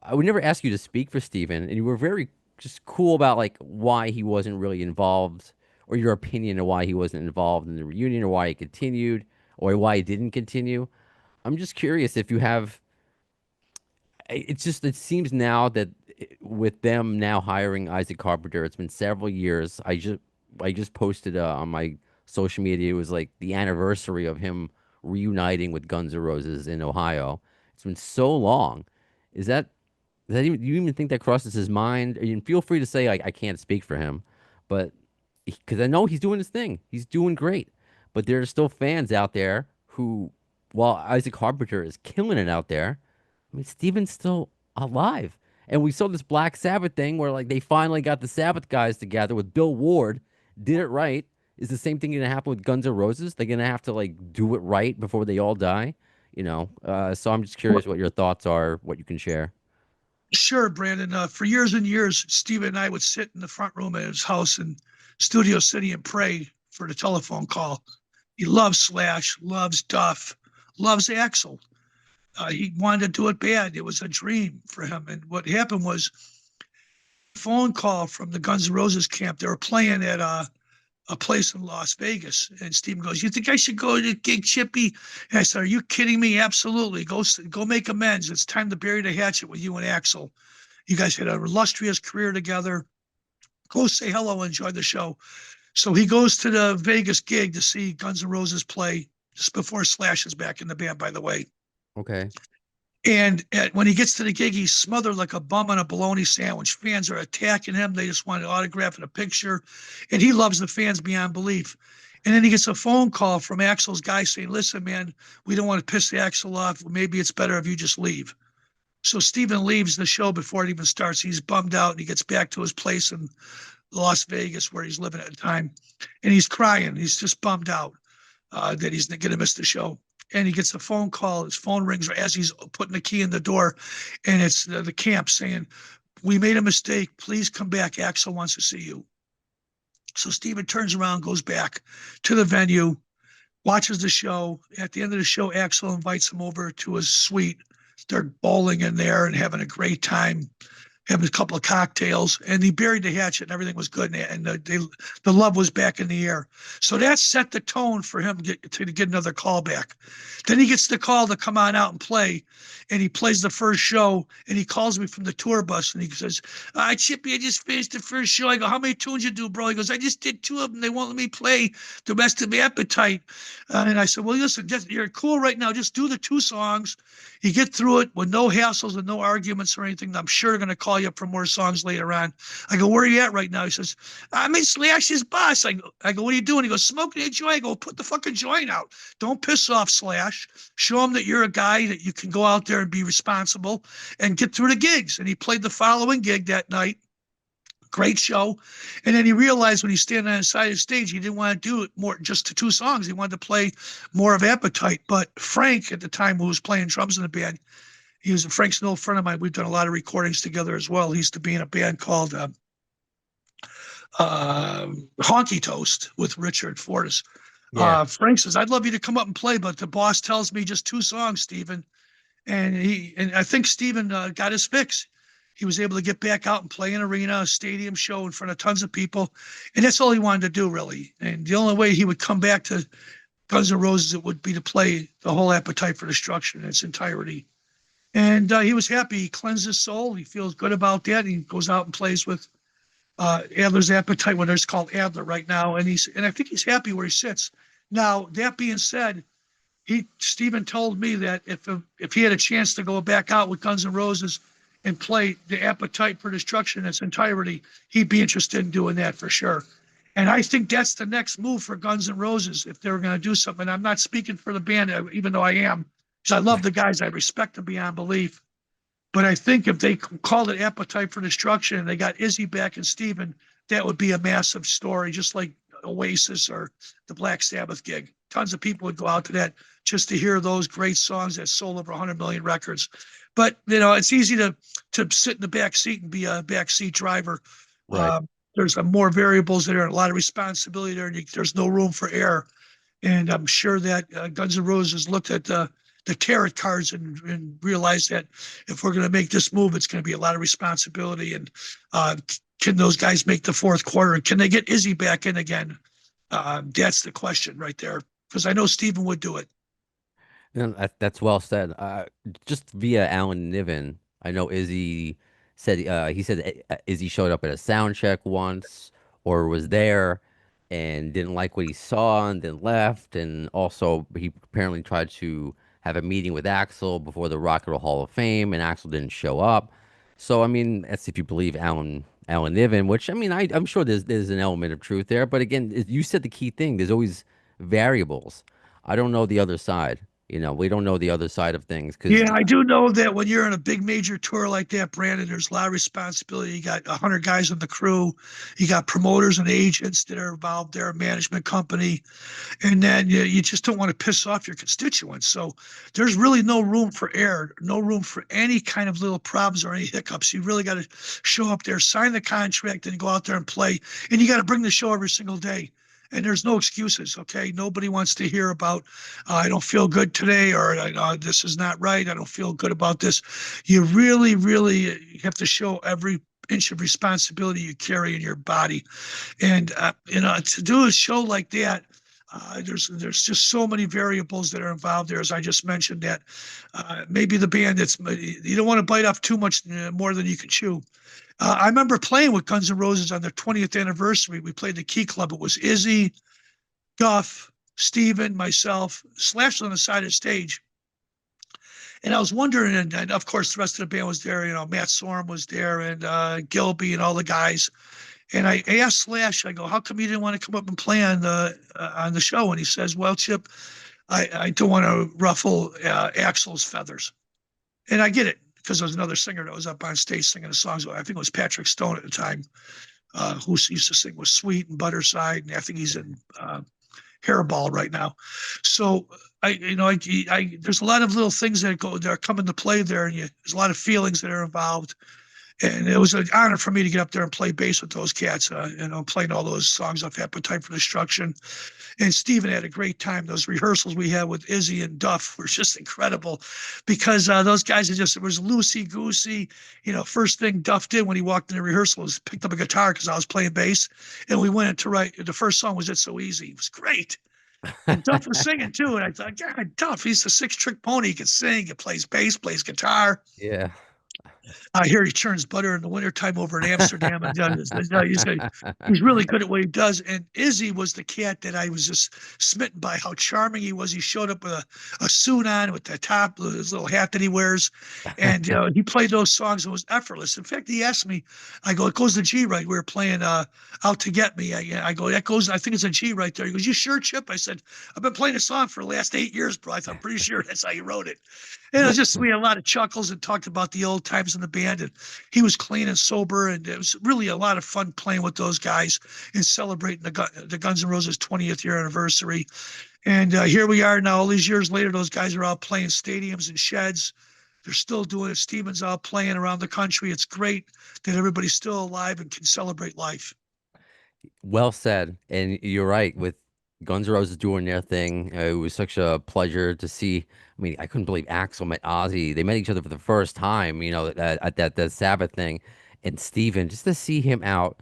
I would never ask you to speak for Steven, and you were very just cool about like why he wasn't really involved, or your opinion of why he wasn't involved in the reunion, or why he continued, or why he didn't continue. I'm just curious if you have. It's just it seems now that with them now hiring Isaac Carpenter, it's been several years. I just posted on my social media. It was like the anniversary of him reuniting with Guns N' Roses in Ohio. It's been so long. Is that do you even think that crosses his mind? And feel free to say I can't speak for him, but because I know he's doing his thing, he's doing great. But there are still fans out there who, while Isaac Carpenter is killing it out there, I mean Steven's still alive. And we saw this Black Sabbath thing where like they finally got the Sabbath guys together with Bill Ward, did it right. Is the same thing gonna happen with Guns N' Roses? They're gonna have to like do it right before they all die, you know? So I'm just curious what your thoughts are, what you can share. Sure, Brandon. For years and years, Steve and I would sit in the front room at his house in Studio City and pray for the telephone call. He loves Slash, loves Duff, loves Axl. He wanted to do it bad. It was a dream for him. And what happened was a phone call from the Guns N' Roses camp. They were playing at a place in Las Vegas. And Steven goes, "You think I should go to Gig Chippy?" And I said, "Are you kidding me? Absolutely. Go make amends. It's time to bury the hatchet with you and Axl. You guys had an illustrious career together. Go say hello, enjoy the show." So he goes to the Vegas gig to see Guns N' Roses play just before Slash is back in the band, by the way. Okay. And when he gets to the gig, he's smothered like a bum on a bologna sandwich. Fans are attacking him. They just want an autograph and a picture. And he loves the fans beyond belief. And then he gets a phone call from Axl's guy saying, "Listen, man, we don't want to piss Axl off. Maybe it's better if you just leave." So Steven leaves the show before it even starts. He's bummed out and he gets back to his place in Las Vegas where he's living at the time. And he's crying. He's just bummed out that he's going to miss the show. And he gets a phone call. His phone rings as he's putting the key in the door. And it's the camp saying, "We made a mistake. Please come back. Axl wants to see you." So Steven turns around, goes back to the venue, watches the show. At the end of the show, Axl invites him over to his suite. They're bowling in there and having a great time, having a couple of cocktails, and he buried the hatchet and everything was good. And the love was back in the air. So that set the tone for him to get another call back. Then he gets the call to come on out and play, and he plays the first show, and he calls me from the tour bus, and he says, "Chippy, I just finished the first show." I go, "How many tunes you do, bro?" He goes, "I just did two of them. They won't let me play the rest of the Appetite." And I said, "Well, listen, you're cool right now. Just do the two songs. You get through it with no hassles and no arguments or anything. I'm sure they're going to call you up for more songs later on." I go, "Where are you at right now?" He says, "I'm in Slash's bus." I go, "What are you doing?" He goes, "Smoking a joint." I go, "Put the fucking joint out. Don't piss off Slash. Show him that you're a guy that you can go out there and be responsible and get through the gigs." And he played the following gig that night. Great show. And then he realized when he's standing on the side of the stage, he didn't want to do it more just to two songs. He wanted to play more of Appetite. But Frank, at the time, who was playing drums in the band, Frank's an old friend of mine. We've done a lot of recordings together as well. He used to be in a band called Honky Toast with Richard Fortas. Yeah. Frank says, "I'd love you to come up and play, but the boss tells me just two songs, Steven." And I think Steven got his fix. He was able to get back out and play an arena, a stadium show in front of tons of people. And that's all he wanted to do, really. And the only way he would come back to Guns N' Roses, it would be to play the whole Appetite for Destruction in its entirety. And he was happy. He cleansed his soul. He feels good about that. He goes out and plays with Adler's Appetite, what it's called Adler right now. And I think he's happy where he sits. Now, that being said, Steven told me that if he had a chance to go back out with Guns N' Roses and play the Appetite for Destruction in its entirety, he'd be interested in doing that for sure. And I think that's the next move for Guns N' Roses if they were going to do something. I'm not speaking for the band, even though I am, because I love the guys. I respect them beyond belief. But I think if they called it Appetite for Destruction and they got Izzy back and Steven, that would be a massive story, just like Oasis or the Black Sabbath gig. Tons of people would go out to that just to hear those great songs that sold over 100 million records. But, it's easy to sit in the back seat and be a backseat driver. Right. There's more variables there, a lot of responsibility there, and there's no room for error. And I'm sure that Guns N' Roses looked at the the tarot cards and realize that if we're going to make this move, it's going to be a lot of responsibility. And can those guys make the fourth quarter? And can they get Izzy back in again? That's the question right there, because I know Steven would do it. And that's well said. Just via Alan Niven, I know Izzy said he said Izzy showed up at a sound check once or was there and didn't like what he saw and then left. And also, he apparently tried to have a meeting with Axl before the Rock and Roll Hall of Fame, and Axl didn't show up. So, I mean, that's if you believe Alan Niven, which I mean, I'm sure there's an element of truth there. But again, you said the key thing. There's always variables. I don't know the other side. We don't know the other side of things because Yeah, I do know that when you're on a big major tour like that, Brandon, there's a lot of responsibility. You got 100 guys on the crew, you got promoters and agents that are involved there, a management company, and then you just don't want to piss off your constituents. So there's really no room for error, no room for any kind of little problems or any hiccups. You really got to show up there, sign the contract, and go out there and play. And you got to bring the show every single day. And there's no excuses, okay? Nobody wants to hear about, I don't feel good today, or this is not right. I don't feel good about this. You really, really have to show every inch of responsibility you carry in your body. And, to do a show like that, there's just so many variables that are involved there, as I just mentioned, that maybe the band you don't want to bite off too much more than you can chew. I remember playing with Guns N' Roses on their 20th anniversary. We played the Key Club. It was Izzy, Duff, Steven, myself, Slash on the side of the stage. And I was wondering, and of course the rest of the band was there. Matt Sorum was there, and Gilby and all the guys. And I asked Slash, I go, how come you didn't want to come up and play on the show? And he says, well, Chip, I don't want to ruffle Axl's feathers. And I get it, because there was another singer that was up on stage singing the songs. I think it was Patrick Stone at the time, who used to sing with Sweet and Butterside, and I think he's in Hairball right now. So there's a lot of little things that come into play there, and there's a lot of feelings that are involved. And it was an honor for me to get up there and play bass with those cats, playing all those songs off Appetite for Destruction. And Steven had a great time. Those rehearsals we had with Izzy and Duff were just incredible, because those guys it was loosey-goosey. First thing Duff did when he walked into rehearsal was picked up a guitar, because I was playing bass, and we went to write. The first song was It's So Easy. It was great. And Duff was singing too. And I thought, God, Duff, he's a six-trick pony. He can sing, he plays bass, plays guitar. yeah. I hear he churns butter in the wintertime over in Amsterdam. And he's really good at what he does. And Izzy was the cat that I was just smitten by, how charming he was. He showed up with a suit on with the top, his little hat that he wears. And he played those songs. It was effortless. In fact, he asked me, I go, it goes to G right. We were playing Out to Get Me. I go, that goes, I think it's a G right there. He goes, you sure, Chip? I said, I've been playing a song for the last 8 years, bro. I'm pretty sure that's how you wrote it. And it was we had a lot of chuckles and talked about the old times in the band. And he was clean and sober. And it was really a lot of fun playing with those guys and celebrating the Guns N' Roses 20th year anniversary. And here we are now, all these years later. Those guys are out playing stadiums and sheds. They're still doing it. Steven's out playing around the country. It's great that everybody's still alive and can celebrate life. Well said. And you're right. With Guns N' Roses doing their thing, it was such a pleasure to see. I mean, I couldn't believe Axl met Ozzy. They met each other for the first time, at that Sabbath thing. And Steven, just to see him out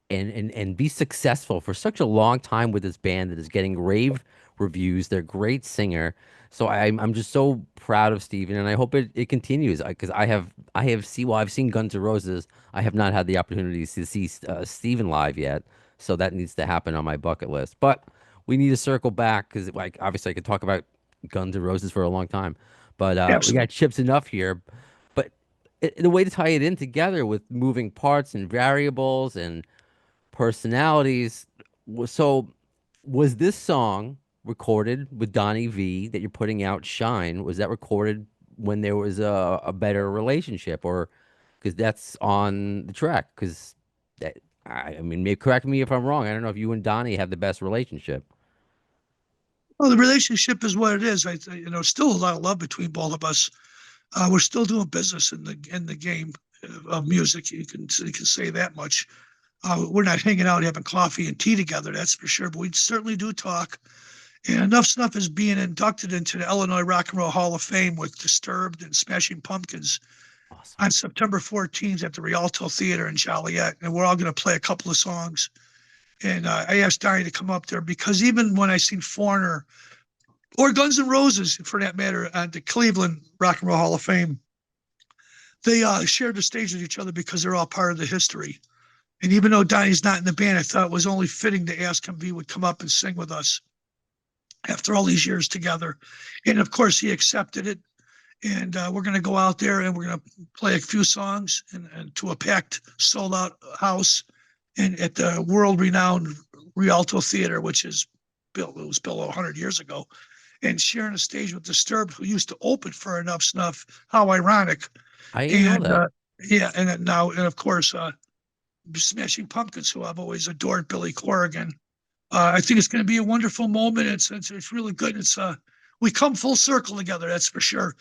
and be successful for such a long time with this band that is getting rave reviews. They're a great singer. So I'm just so proud of Steven, and I hope it continues, because I've seen Guns N' Roses. I have not had the opportunity to see Steven live yet, so that needs to happen on my bucket list. But we need to circle back, because obviously I could talk about Guns N' Roses for a long time, but we got Absolutely. Chips Enough here. But the way to tie it in together with moving parts and variables and personalities. So, was this song recorded with Donnie V that you're putting out, Shine? Was that recorded when there was a better relationship, or because that's on the track? Because I mean, correct me if I'm wrong. I don't know if you and Donnie have the best relationship. Well, the relationship is what it is. Still a lot of love between both of us. We're still doing business in the game of music. You can say that much. We're not hanging out having coffee and tea together, that's for sure. But we certainly do talk, And Enuff Z'nuff is being inducted into the Illinois Rock and Roll Hall of Fame with Disturbed and Smashing Pumpkins Awesome. on September 14th at the Rialto Theater in Joliet. And we're all going to play a couple of songs. And I asked Donnie to come up there because even when I seen Foreigner or Guns N' Roses, for that matter, at the Cleveland Rock and Roll Hall of Fame, they shared the stage with each other because they're all part of the history. And even though Donnie's not in the band, I thought it was only fitting to ask him if he would come up and sing with us after all these years together. And of course, he accepted it. And we're going to go out there and we're going to play a few songs and to a packed, sold out house and at the world renowned Rialto Theater, which is built, it was built 100 years ago, and sharing a stage with Disturbed, who used to open for Enuff Z'nuff. How ironic. I didn't know that. Yeah. And then now, and of course, Smashing Pumpkins, who I've always adored, Billy Corrigan. I think it's going to be a wonderful moment. It's really good. We come full circle together. That's for sure.